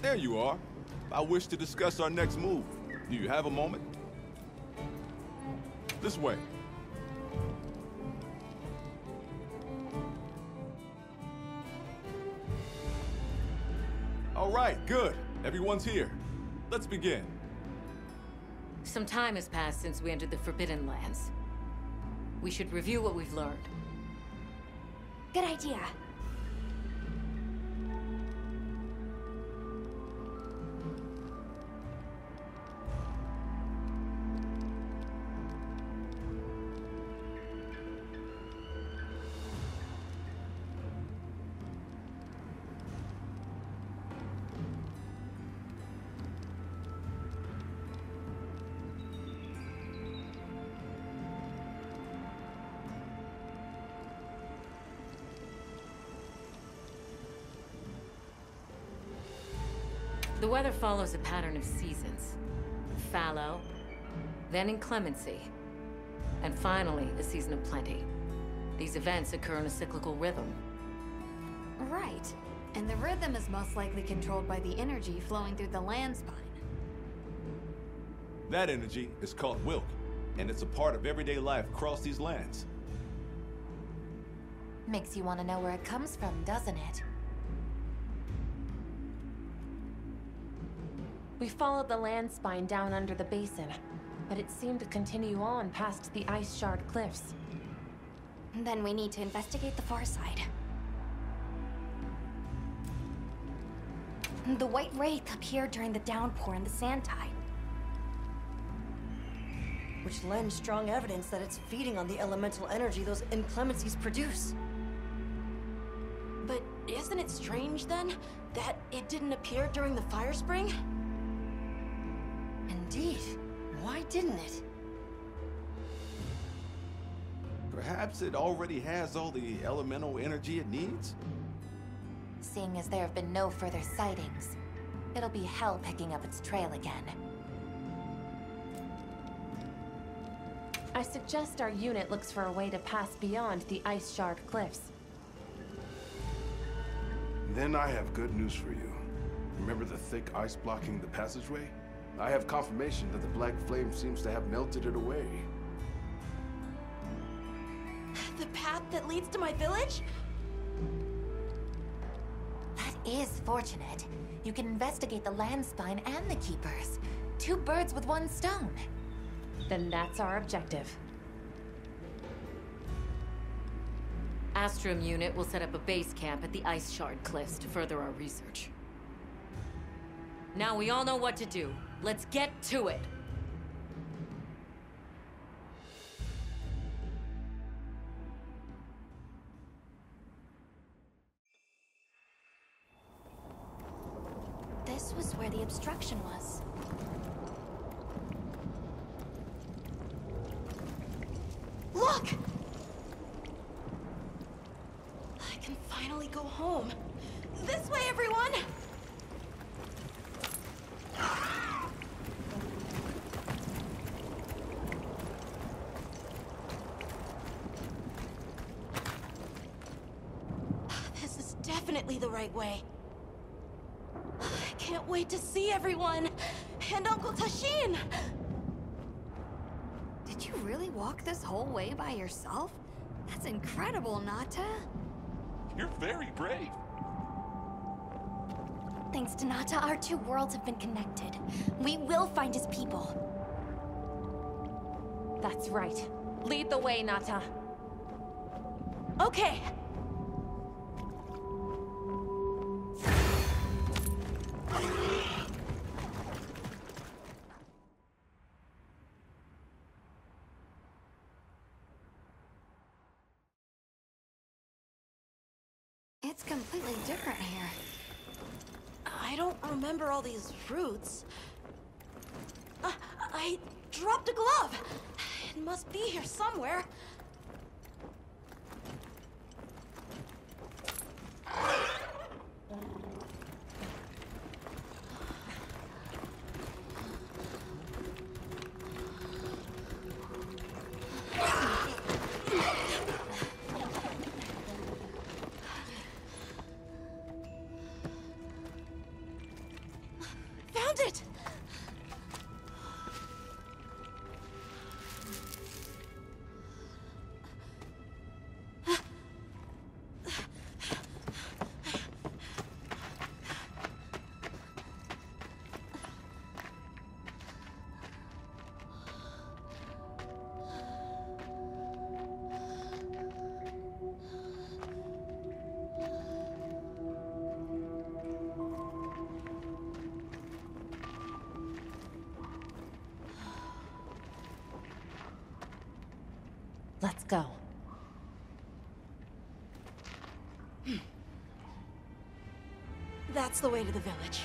There you are. I wish to discuss our next move. Do you have a moment? This way. All right, good. Everyone's here. Let's begin. Some time has passed since we entered the Forbidden Lands. We should review what we've learned. Good idea. The weather follows a pattern of seasons. Fallow, then inclemency, and finally the season of plenty. These events occur in a cyclical rhythm. Right. And the rhythm is most likely controlled by the energy flowing through the land spine. That energy is called Wilk, and it's a part of everyday life across these lands. Makes you want to know where it comes from, doesn't it? We followed the land spine down under the basin, but it seemed to continue on past the ice shard cliffs. Then we need to investigate the far side. The white wraith appeared during the downpour and the sand tide. Which lends strong evidence that it's feeding on the elemental energy those inclemencies produce. But isn't it strange, then, that it didn't appear during the fire spring? Indeed. Why didn't it? Perhaps it already has all the elemental energy it needs? Seeing as there have been no further sightings, it'll be hell picking up its trail again. I suggest our unit looks for a way to pass beyond the ice shard cliffs. Then I have good news for you. Remember the thick ice blocking the passageway? I have confirmation that the black flame seems to have melted it away. The path that leads to my village? That is fortunate. You can investigate the land spine and the keepers. Two birds with one stone. Then that's our objective. Astrum unit will set up a base camp at the Ice Shard Cliffs to further our research. Now we all know what to do. Let's get to it! This was where the obstruction was. Look! I can finally go home. This way, everyone! This is definitely the right way. I can't wait to see everyone! And Uncle Tashin! Did you really walk this whole way by yourself? That's incredible, Nata. You're very brave. Thanks to Nata, our two worlds have been connected. We will find his people. That's right. Lead the way, Nata. Okay. It's completely different here. I don't remember all these fruits. I dropped a glove. It must be here somewhere. Let's go. That's the way to the village.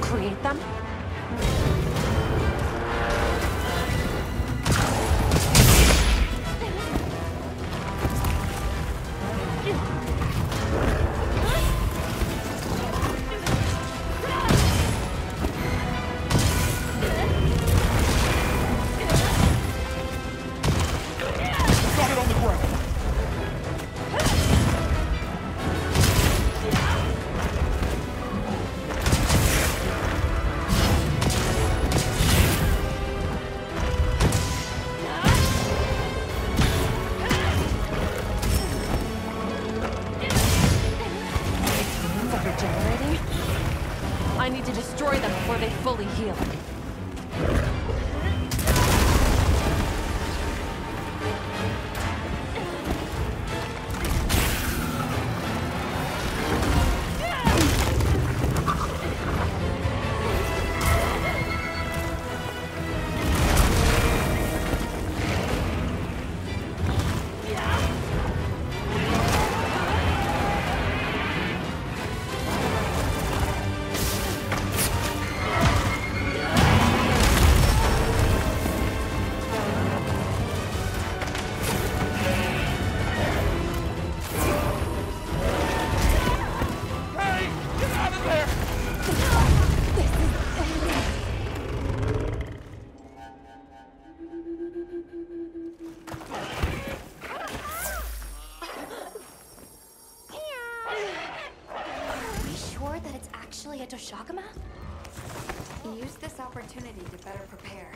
Create them? Got it on the ground. Regenerating? I need to destroy them before they fully heal. Actually a Doshagama? Use this opportunity to better prepare.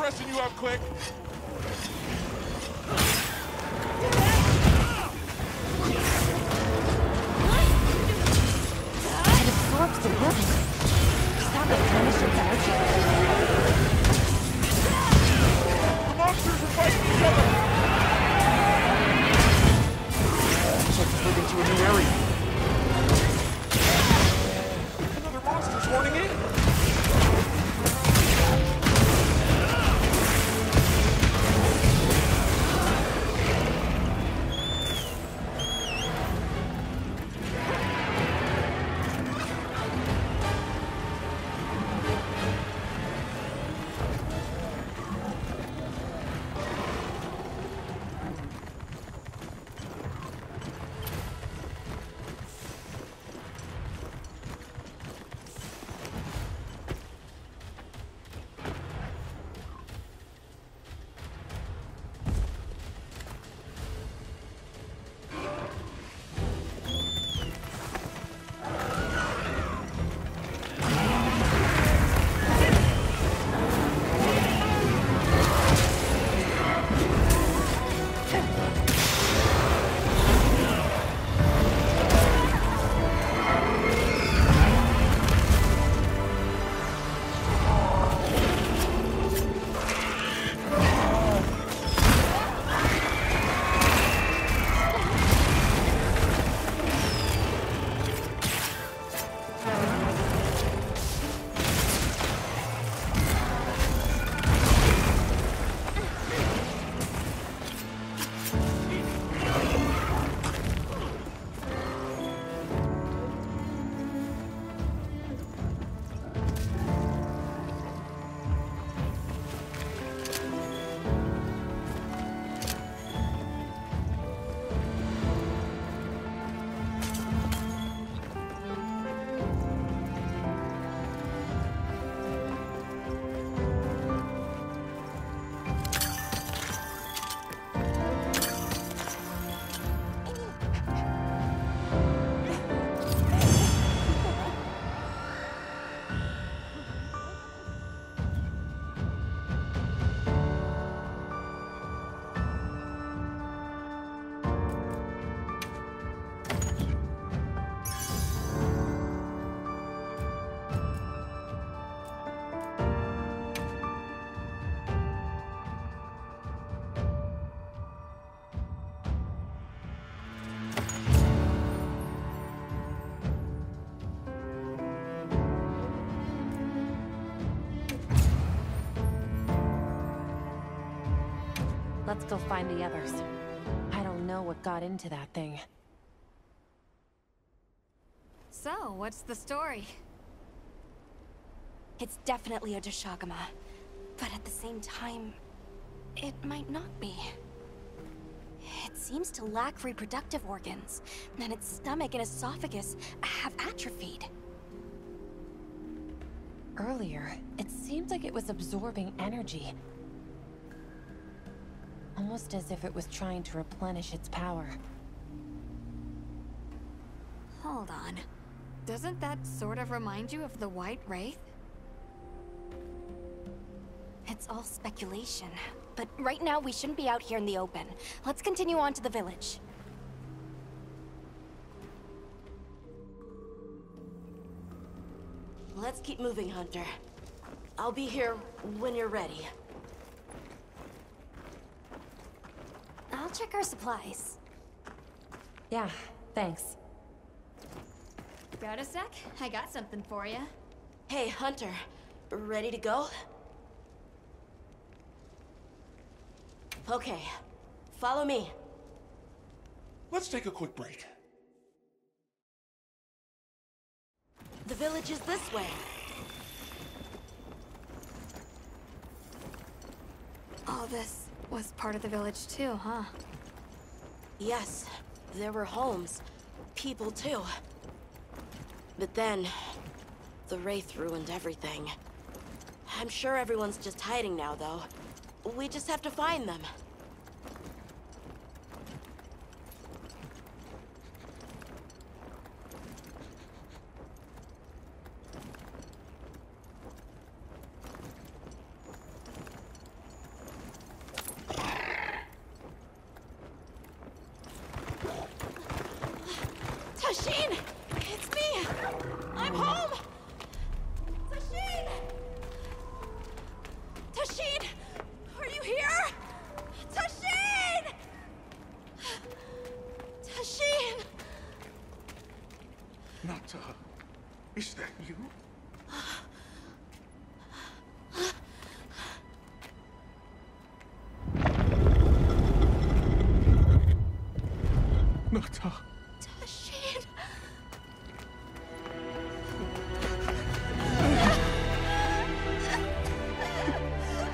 freshen you up quick. It absorbs the building. Does that replenish its energy? The monsters are fighting each other. Looks like it's moving to a new area. Another monster's horning in. Let's go find the others. I don't know what got into that thing. So, what's the story? It's definitely a Deshagama. But at the same time, it might not be. It seems to lack reproductive organs, and its stomach and esophagus have atrophied. Earlier, it seemed like it was absorbing energy. Almost as if it was trying to replenish its power. Hold on. Doesn't that sort of remind you of the White Wraith? It's all speculation. But right now, we shouldn't be out here in the open. Let's continue on to the village. Let's keep moving, Hunter. I'll be here when you're ready. I'll check our supplies. Yeah, thanks. Got a sec? I got something for you. Hey, Hunter. Ready to go? Okay. Follow me. Let's take a quick break. The village is this way. All this was part of the village too, huh? Yes, there were homes. People too. But then, the Wraith ruined everything. I'm sure everyone's just hiding now, though. We just have to find them. Tashine! It's me! I'm home! Tashine! Tashine! Are you here? Tashine! Tashine! Nata, is that you? Nata. Tashine!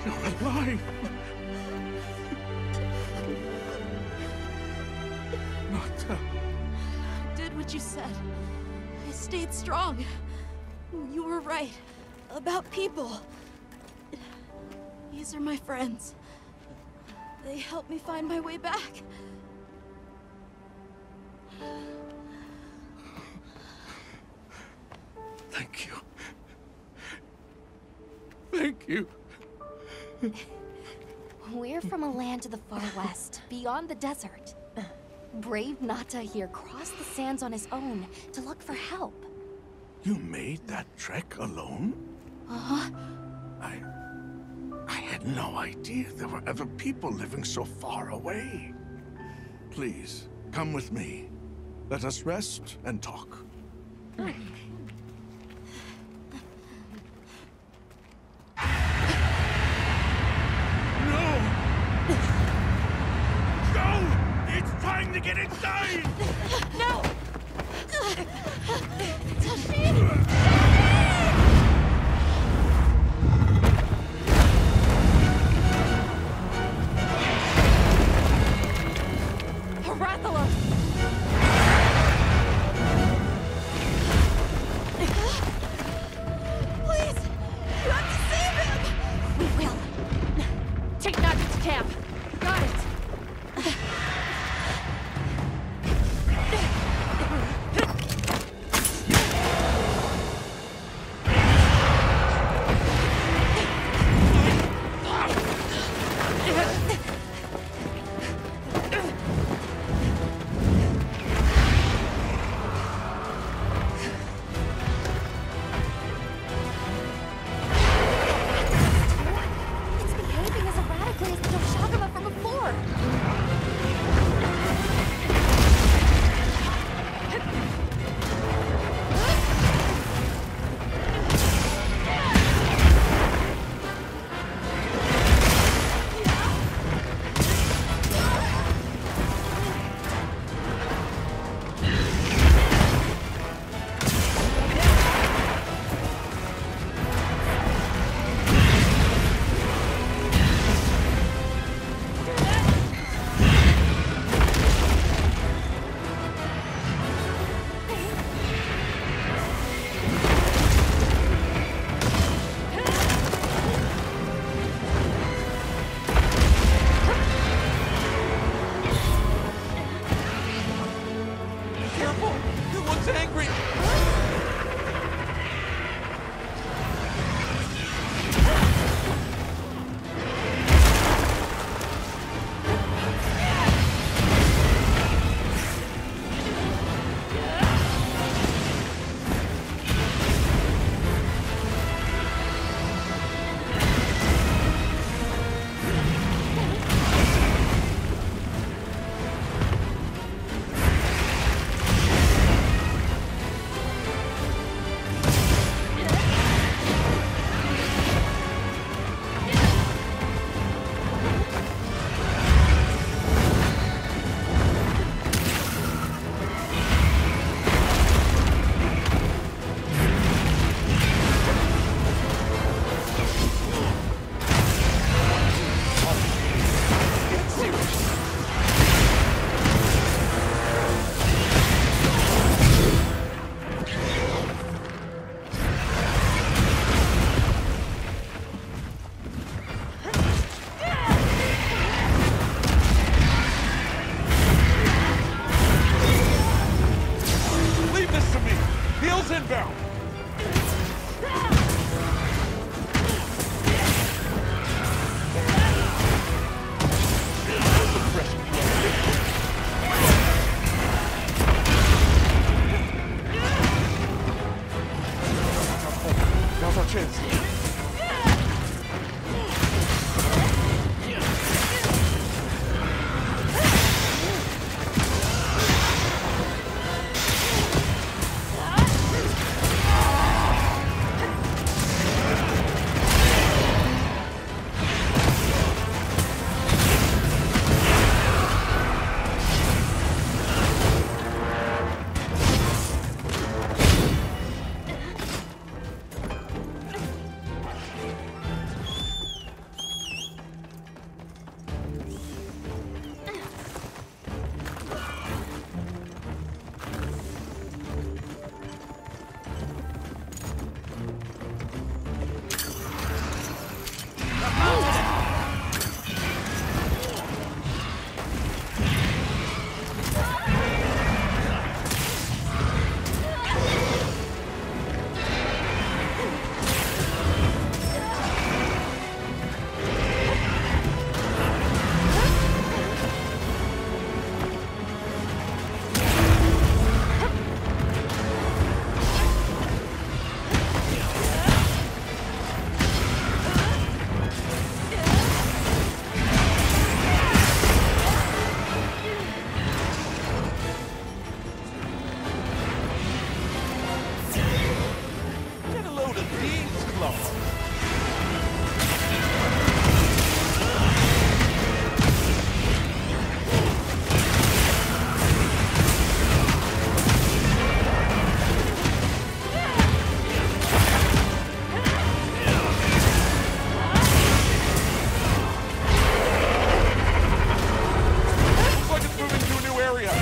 You're alive! Nata. Did what you said. I stayed strong. You were right. About people. These are my friends. They helped me find my way back. Thank you. Thank you. We're from a land to the far west, beyond the desert. Brave Nata here crossed the sands on his own to look for help. You made that trek alone? Uh-huh. I had no idea there were other people living so far away. Please, come with me. Let us rest and talk. Trying to get inside! No! Tashine! Please! You have to save him! We will. Take Nugget to camp. Got it! slow. Looks like it's moving to a new area.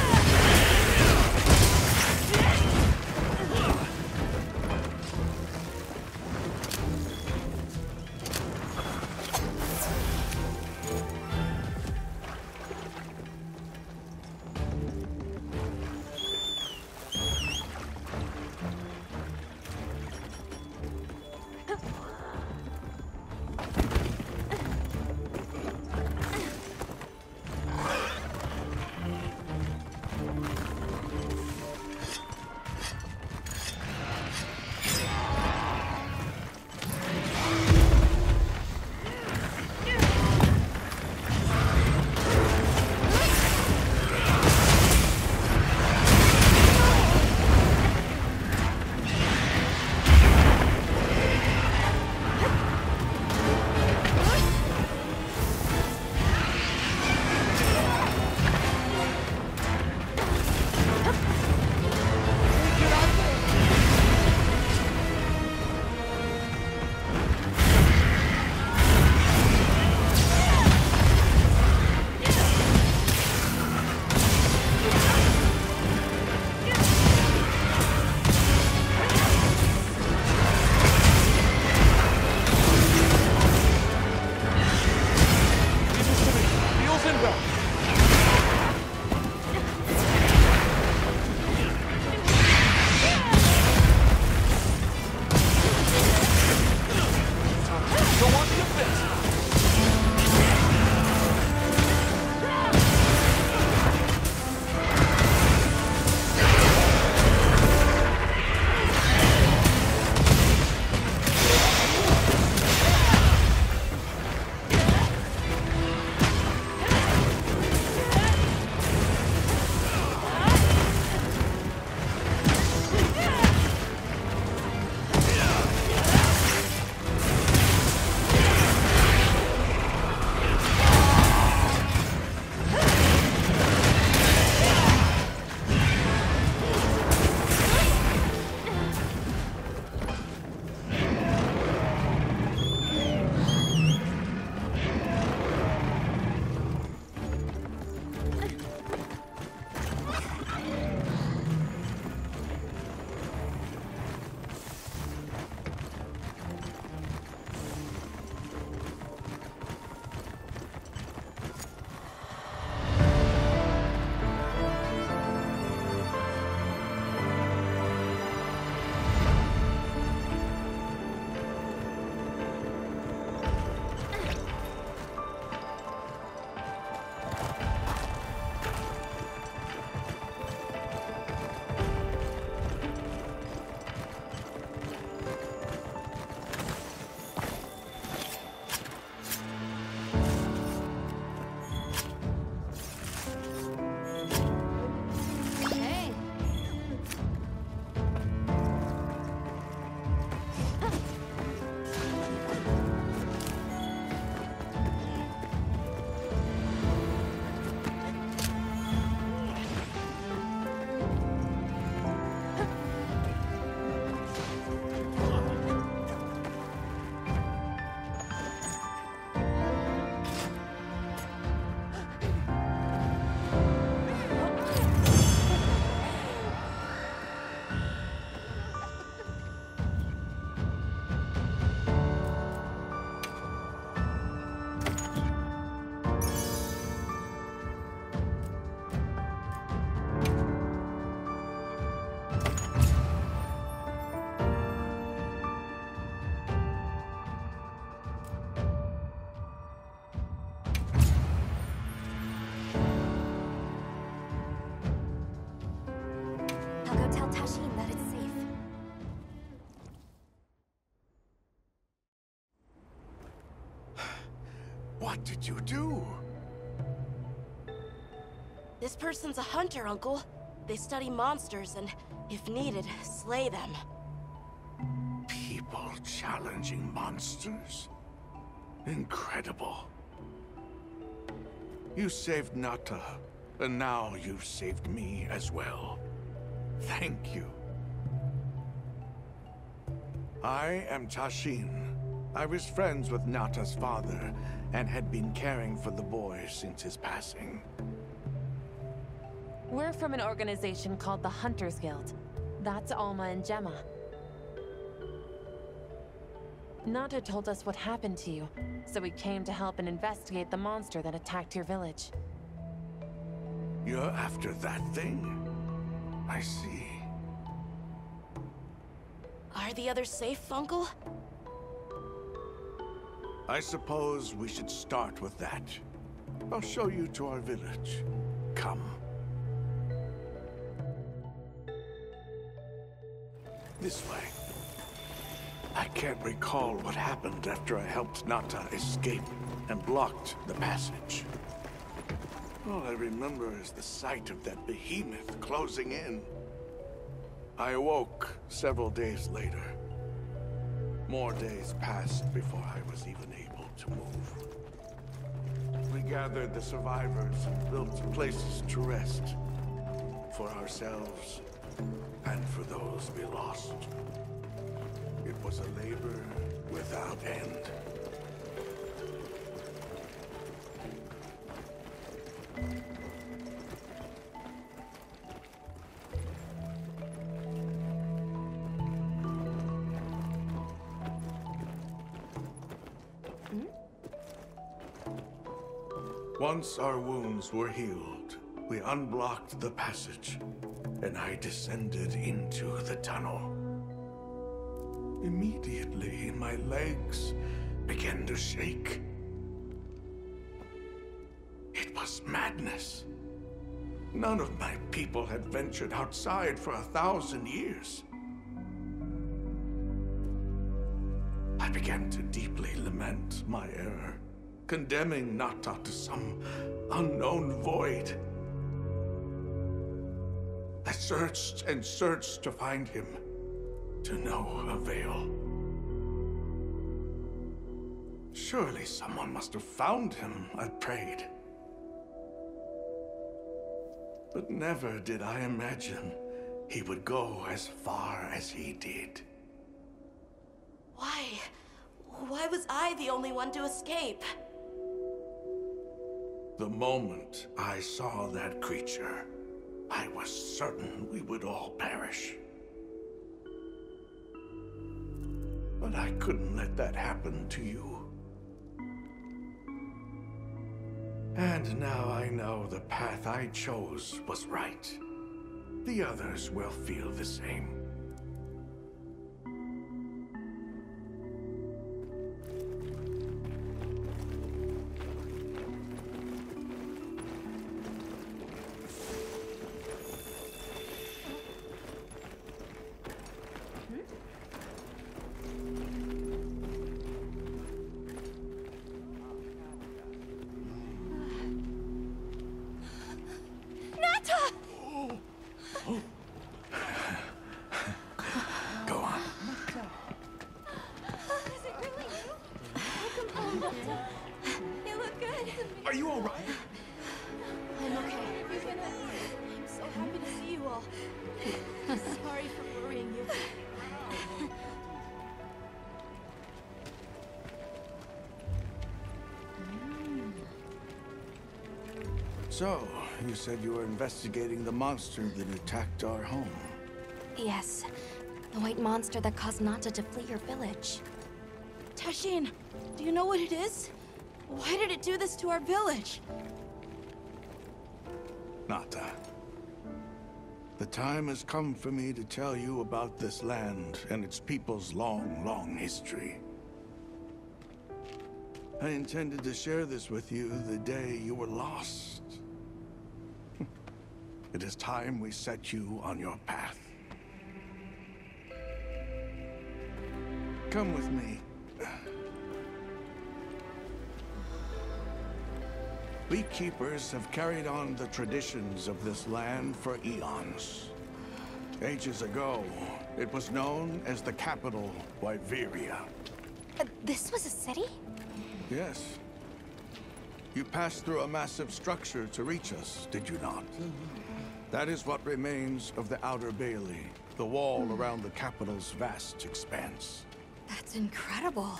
What did you do? This person's a hunter, Uncle. They study monsters and, if needed, slay them. People people challenging monsters. Incredible. You saved Nata, and now you've saved me as well. Thank you. I am Tashin. I was friends with Nata's father, and had been caring for the boy since his passing. We're from an organization called the Hunters Guild. That's Alma and Gemma. Nata told us what happened to you, so we came to help and investigate the monster that attacked your village. You're after that thing? I see. Are the others safe, Uncle? I suppose we should start with that. I'll show you to our village. Come. This way. I can't recall what happened after I helped Nata escape and blocked the passage. All I remember is the sight of that behemoth closing in. I awoke several days later. More days passed before I was even able to move. We gathered the survivors and built places to rest. For ourselves, and for those we lost. It was a labor without end. Once our wounds were healed, we unblocked the passage, and I descended into the tunnel. Immediately, my legs began to shake. It was madness. None of my people had ventured outside for 1,000 years. I began to deeply lament my error, condemning Nata to some unknown void. I searched and searched to find him, to no avail. Surely someone must have found him, I prayed. But never did I imagine he would go as far as he did. Why? Why was I the only one to escape? The moment I saw that creature, I was certain we would all perish. But I couldn't let that happen to you. And now I know the path I chose was right. The others will feel the same. Are you all right? I'm okay. I'm so happy to see you all. Sorry for worrying you. So, you said you were investigating the monster that attacked our home. Yes. The white monster that caused Nata to flee your village. Tashin, do you know what it is? Why did it do this to our village? Nata. The time has come for me to tell you about this land and its people's long, long history. I intended to share this with you the day you were lost. It is time we set you on your path. Come with me. We keepers have carried on the traditions of this land for eons. Ages ago, it was known as the capital, Wyveria. This was a city? Yes. You passed through a massive structure to reach us, did you not? That is what remains of the Outer Bailey, the wall around the capital's vast expanse. That's incredible.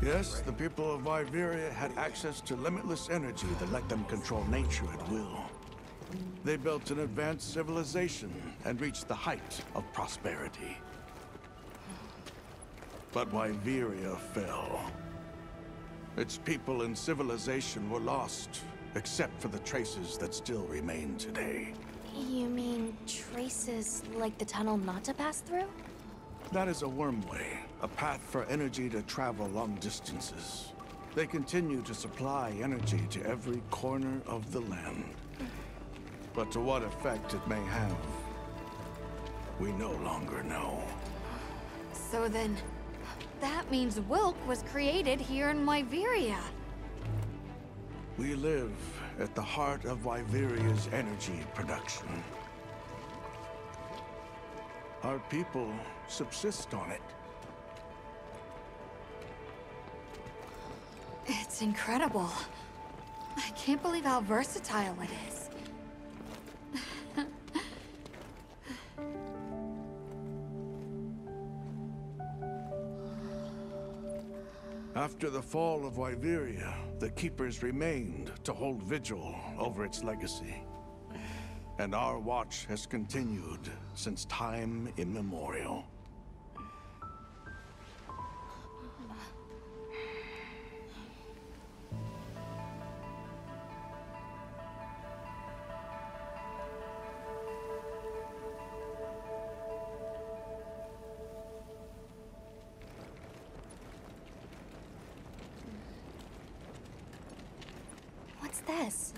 Yes, the people of Wyveria had access to limitless energy that let them control nature at will. They built an advanced civilization and reached the height of prosperity. But Wyveria fell. Its people and civilization were lost, except for the traces that still remain today. You mean traces like the tunnel not to pass through? That is a wormway, a path for energy to travel long distances. They continue to supply energy to every corner of the land. But to what effect it may have, we no longer know. So then, that means Wilk was created here in Wyveria. We live at the heart of Wyveria's energy production. Our people subsist on it. It's incredible. I can't believe how versatile it is. After the fall of Wyveria, the Keepers remained to hold vigil over its legacy. And our watch has continued since time immemorial. What's this?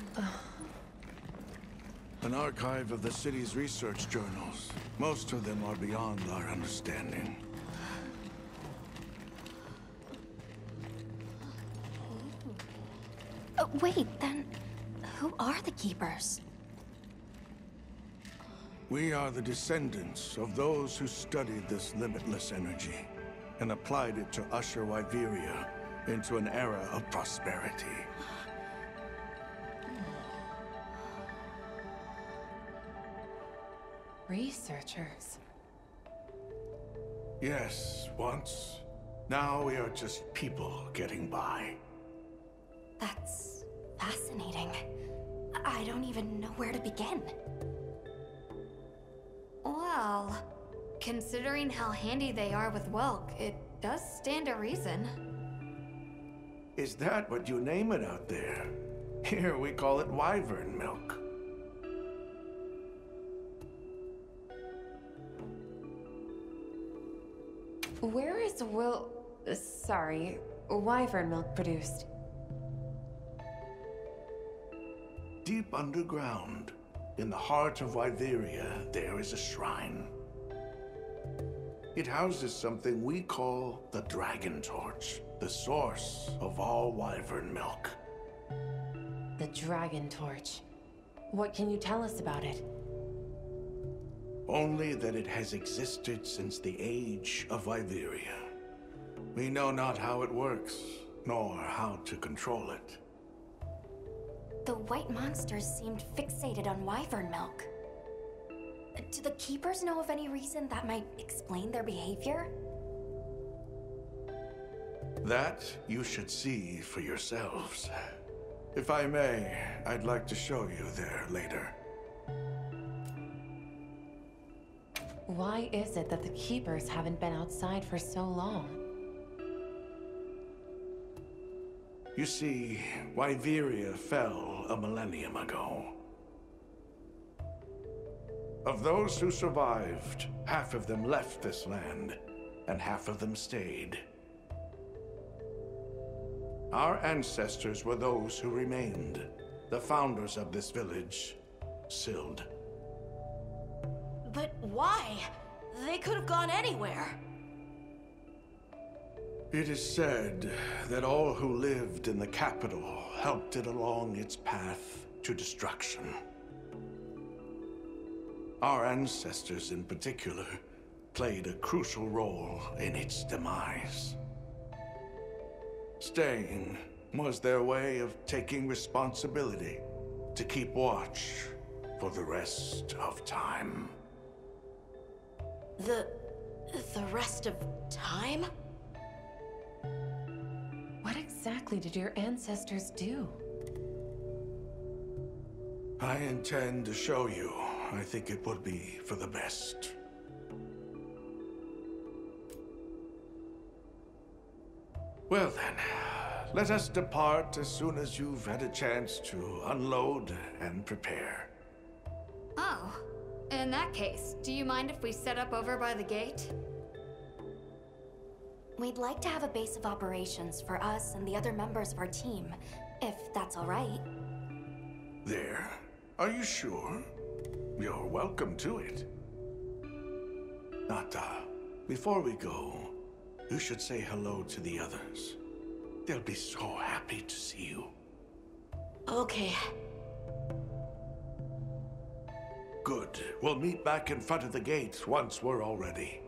An archive of the city's research journals. Most of them are beyond our understanding. Wait, then who are the Keepers? We are the descendants of those who studied this limitless energy and applied it to usher Wyveria into an era of prosperity. Researchers. Yes, once. Now we are just people getting by. That's fascinating. I don't even know where to begin. Well, considering how handy they are with Wilk, it does stand to reason. Is that what you name it out there? Here we call it wyvern milk. Where is wyvern milk produced? Deep underground, in the heart of Wyveria, there is a shrine. It houses something we call the Dragon Torch, the source of all wyvern milk. The Dragon Torch. What can you tell us about it? Only that it has existed since the age of Wyveria. We know not how it works, nor how to control it. The white monsters seemed fixated on wyvern milk. Do the Keepers know of any reason that might explain their behavior? That you should see for yourselves. If I may, I'd like to show you there later. Why is it that the Keepers haven't been outside for so long? You see, Wyveria fell a millennium ago. Of those who survived, half of them left this land, and half of them stayed. Our ancestors were those who remained, the founders of this village, Sild. But why? They could have gone anywhere. It is said that all who lived in the capital helped it along its path to destruction. Our ancestors in particular played a crucial role in its demise. Staying was their way of taking responsibility to keep watch for the rest of time. The rest of time? What exactly did your ancestors do? I intend to show you. I think it would be for the best. Well then, let us depart as soon as you've had a chance to unload and prepare. Oh, in that case, do you mind if we set up over by the gate? We'd like to have a base of operations for us and the other members of our team, if that's all right. There? Are you sure? You're welcome to it. Nata, before we go, you should say hello to the others. They'll be so happy to see you. Okay. Good. We'll meet back in front of the gate once we're all ready.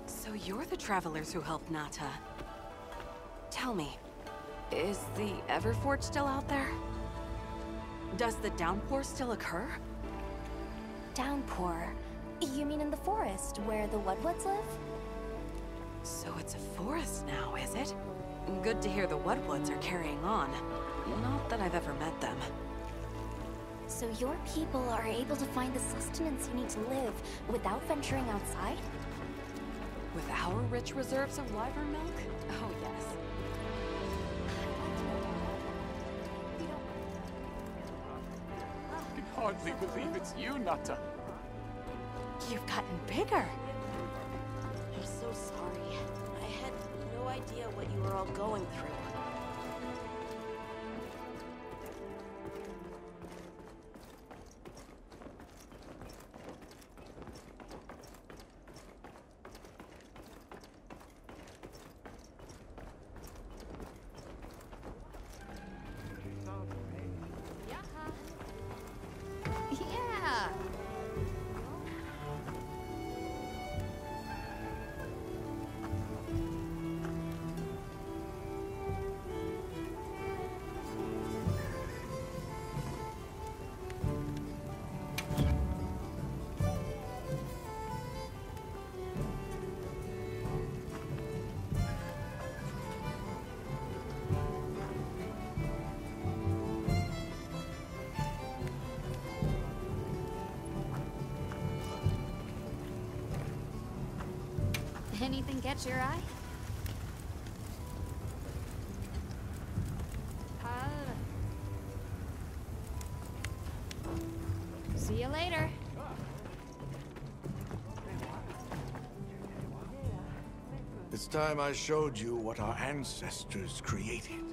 So you're the travelers who helped Nata. Tell me, is the Everforge still out there? Does the downpour still occur? Downpour? You mean in the forest, where the Woodwoods live? So it's a forest now, is it? Good to hear the Woodwoods are carrying on. Not that I've ever met them. So your people are able to find the sustenance you need to live without venturing outside? With our rich reserves of wyvern milk? Oh, yes. I can hardly believe it's you, Nata. You've gotten bigger. I'm so sorry. I had no idea what you were all going through. Yeah! Anything catch your eye? See you later. It's time I showed you what our ancestors created.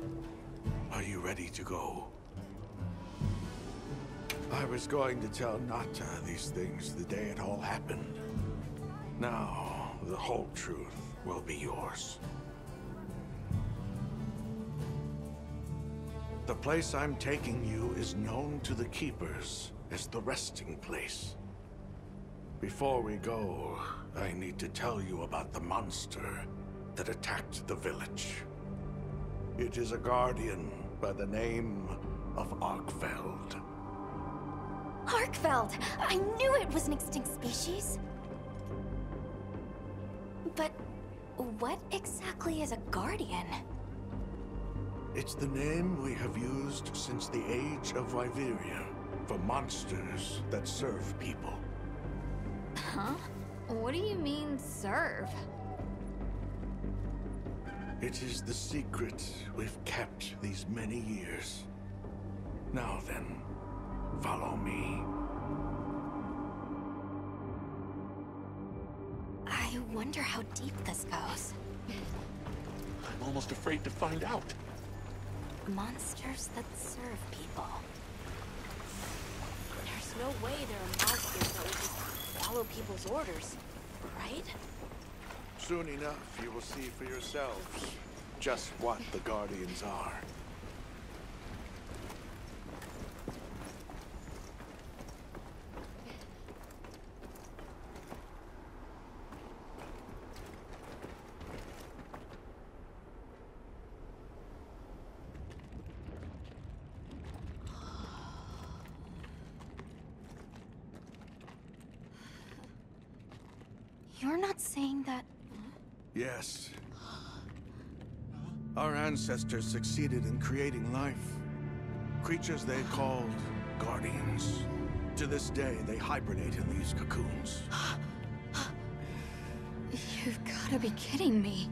Are you ready to go? I was going to tell Nata these things the day it all happened. Now, the whole truth will be yours. The place I'm taking you is known to the Keepers as the resting place. Before we go, I need to tell you about the monster that attacked the village. It is a guardian by the name of Arkveld. Arkveld! I knew it was an extinct species! But what exactly is a guardian? It's the name we have used since the age of Wyveria for monsters that serve people. Huh? What do you mean, serve? It is the secret we've kept these many years. Now then, follow me. I wonder how deep this goes. I'm almost afraid to find out. Monsters that serve people. There's no way there are monsters that would just follow people's orders, right? Soon enough, you will see for yourselves just what the Guardians are. You're not saying that... Yes. Our ancestors succeeded in creating life. Creatures they called Guardians. To this day, they hibernate in these cocoons. You've gotta be kidding me.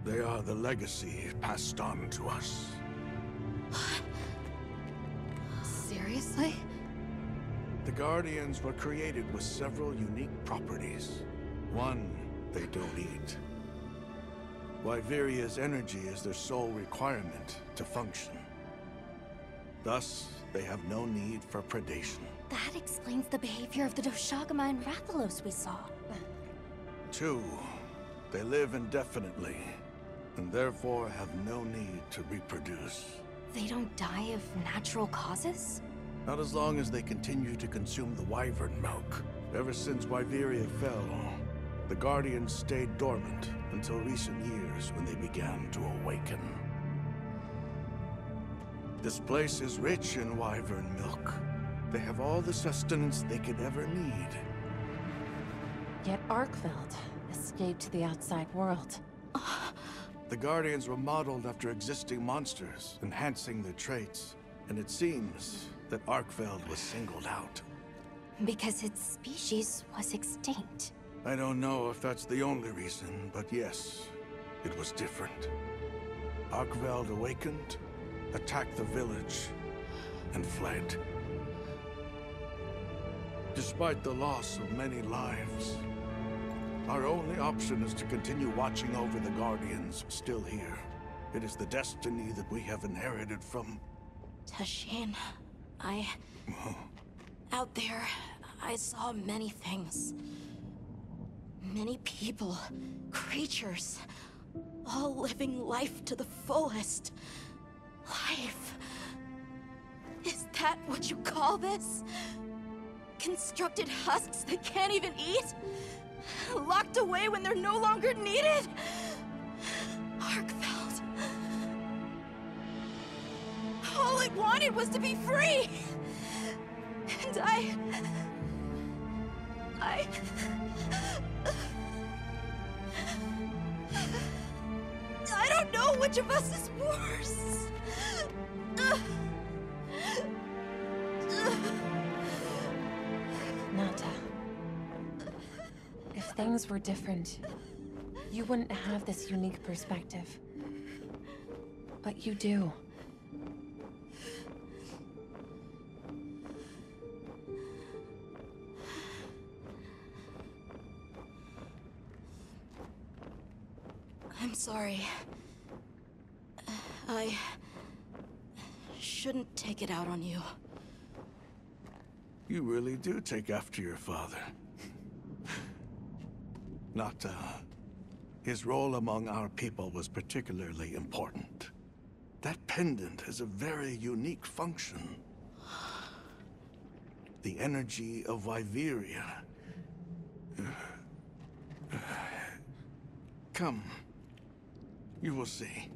They are the legacy passed on to us. Seriously? The Guardians were created with several unique properties. One, they don't eat. Wyveria's energy is their sole requirement to function. Thus, they have no need for predation. That explains the behavior of the Doshagama and Rathalos we saw. Two, they live indefinitely, and therefore have no need to reproduce. They don't die of natural causes? Not as long as they continue to consume the wyvern milk. Ever since Wyveria fell, the Guardians stayed dormant until recent years when they began to awaken. This place is rich in wyvern milk. They have all the sustenance they could ever need. Yet Arkveld escaped the outside world. The Guardians were modeled after existing monsters, enhancing their traits. And it seems that Arkveld was singled out. Because its species was extinct. I don't know if that's the only reason, but yes, it was different. Arkveld awakened, attacked the village, and fled. Despite the loss of many lives, our only option is to continue watching over the Guardians still here. It is the destiny that we have inherited from... Tashin, out there, I saw many things. Many people, creatures, all living life to the fullest. Life. Is that what you call this? Constructed husks that can't even eat? Locked away when they're no longer needed? Arkveld. All it wanted was to be free! And I don't know which of us is worse. Nata. If things were different, you wouldn't have this unique perspective. But you do. I'm sorry. I shouldn't take it out on you. You really do take after your father. Nata. His role among our people was particularly important. That pendant has a very unique function. The energy of Wyveria. Come. You will see.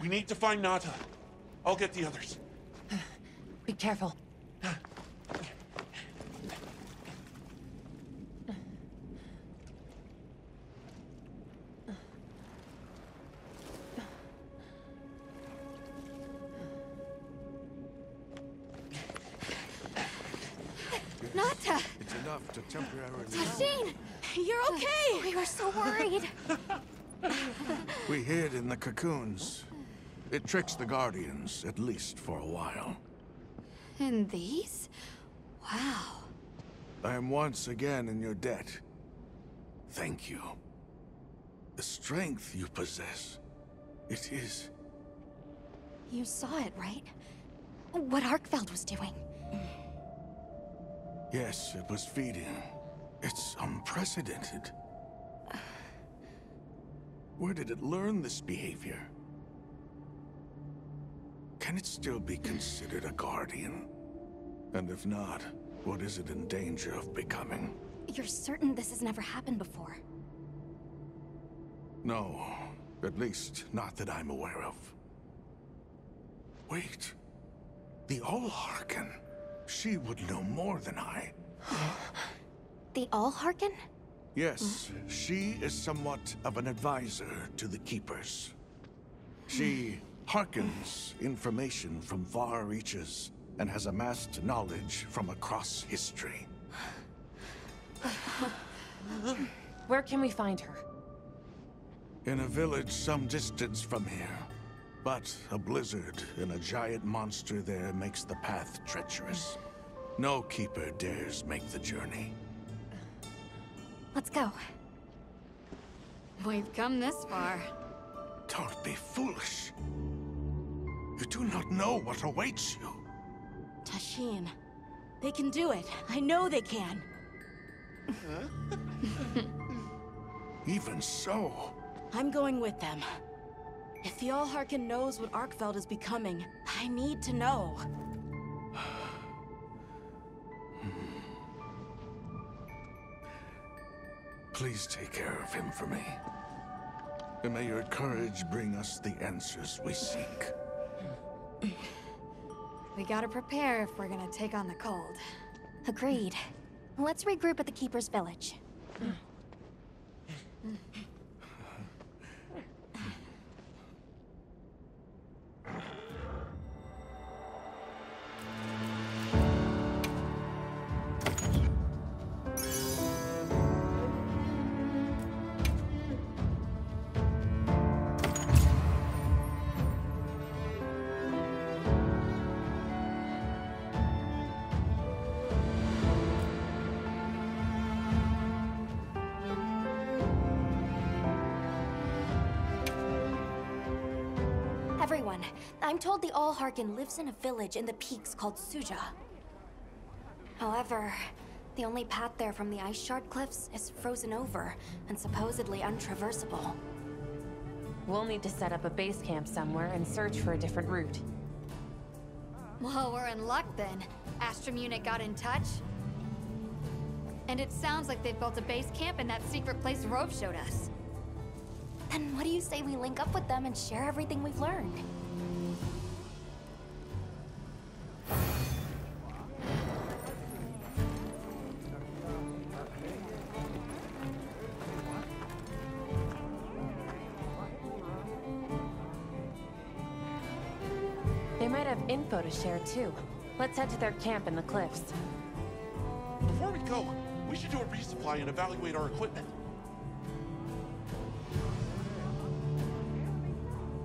We need to find Nata. I'll get the others. Be careful. Nata! It's enough to temporarily... Tashine! You're okay! We were so worried. We hid in the cocoons. It tricks the Guardians, at least for a while. And these? Wow. I am once again in your debt. Thank you. The strength you possess, it is... You saw it, right? What Arkveld was doing. Yes, it was feeding. It's unprecedented. Where did it learn this behavior? Can it still be considered a Guardian? And if not, what is it in danger of becoming? You're certain this has never happened before? No, at least not that I'm aware of. Wait, the Allharken. She would know more than I. The Allharken? Yes, she is somewhat of an advisor to the Keepers. She hearkens information from far reaches and has amassed knowledge from across history. Where can we find her? In a village some distance from here. But a blizzard and a giant monster there makes the path treacherous. No Keeper dares make the journey. Let's go. We've come this far. Don't be foolish. You do not know what awaits you. Tashin. They can do it. I know they can. Even so. I'm going with them. If the Allharken knows what Arkveld is becoming, I need to know. Please take care of him for me. And may your courage bring us the answers we seek. We gotta prepare if we're gonna take on the cold. Agreed. Let's regroup at the Keeper's village. Everyone, I'm told the Allharken lives in a village in the peaks called Suja. However, the only path there from the ice shard cliffs is frozen over and supposedly untraversable. We'll need to set up a base camp somewhere and search for a different route. Well, we're in luck then. Astrum unit got in touch. And it sounds like they've built a base camp in that secret place Rove showed us. Then what do you say we link up with them and share everything we've learned? They might have info to share too. Let's head to their camp in the cliffs. Before we go, we should do a resupply and evaluate our equipment.